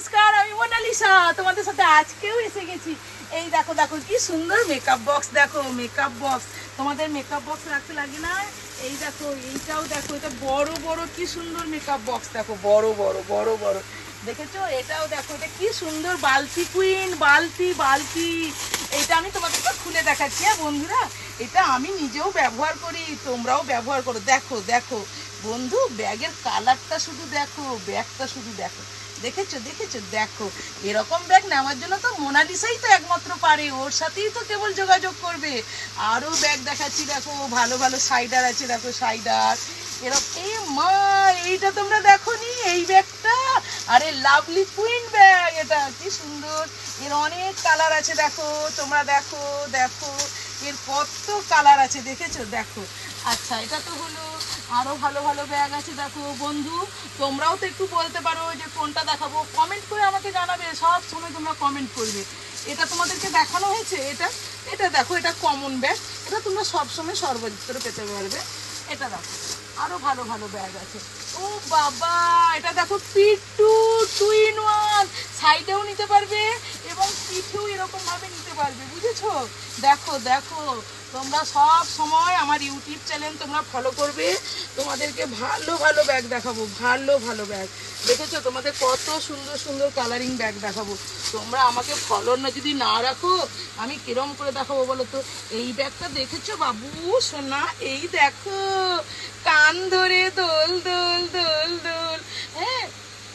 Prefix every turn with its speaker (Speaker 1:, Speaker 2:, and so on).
Speaker 1: নমস্কার, আমি মোনালিসা তোমাদের সাথে আজকেও এসে গেছি। এই দেখো দেখো কি সুন্দর মেকআপ বক্স, দেখো মেকআপ বক্স, তোমাদের মেকআপ বক্স রাখতে লাগে না? এই দেখো এইটাও দেখো, এটা বড় বড় কি সুন্দর মেকআপ বক্স, দেখো বড় বড় বড় বড়, দেখেছো? এটাও দেখো, এটা কি সুন্দর বালতি কুইন, বালতি বালতি। এটা আমি তোমাদেরকে খুলে দেখাচ্ছি হ্যাঁ বন্ধুরা, এটা আমি নিজেও ব্যবহার করি, তোমরাও ব্যবহার করো। দেখো দেখো বন্ধু, ব্যাগের কালারটা শুধু দেখো, ব্যাগটা শুধু দেখো, দেখেছো দেখেছো? দেখো এরকম ব্যাগ নেওয়ার জন্য তো মোনালিসাই তো একমাত্র পারে, ওর সাথেই তো কেবল যোগাযোগ করবে। আরও ব্যাগ দেখাচ্ছি, দেখো ভালো ভালো সাইডার আছে, দেখো সাইডার এরকম। এই মা, এইটা তোমরা দেখো নি এই ব্যাগটা? আরে লাভলি কুইন ব্যাগ, এটা কি সুন্দর, এর অনেক কালার আছে, দেখো তোমরা দেখো দেখো, এর কত কালার আছে, দেখেছো? দেখো আচ্ছা, এটা তো হলো, আরো ভালো ভালো ব্যাগ আছে দেখো বন্ধু। তোমরাও তো একটু বলতে পারো যে কোনটা দেখাবো, কমেন্ট করে আমাকে জানাবে, সব সময় তোমরা কমেন্ট করবে। এটা তোমাদেরকে দেখানো হয়েছে, এটা এটা দেখো, এটা কমন ব্যাগ, এটা তোমরা সব সময় সর্বত্র পেতে পারবে। এটা দেখো আরো ভালো ভালো ব্যাগ আছে। ও বাবা, এটা দেখো পিটু, টু ইন ওয়ান, সাইডেও নিতে পারবে এবং পিঠেও এরকম ভাবে নিতে পারবে, বুঝেছো? দেখো দেখো, তোমরা সব সময় আমার ইউটিউব চ্যানেল তোমরা ফলো করবে, তোমাদেরকে ভালো ভালো ব্যাগ দেখাবো, ভালো ভালো ব্যাগ। দেখেছো তোমাদের কত সুন্দর সুন্দর কালারিং ব্যাগ দেখাবো। তোমরা আমাকে ফলো না যদি না রাখো, আমি কিরম করে দেখাবো বলো তো? এই ব্যাগটা দেখেছো বাবু সোনা? এই দেখো, কান ধরে দোল দোল দোল দোল, হ্যাঁ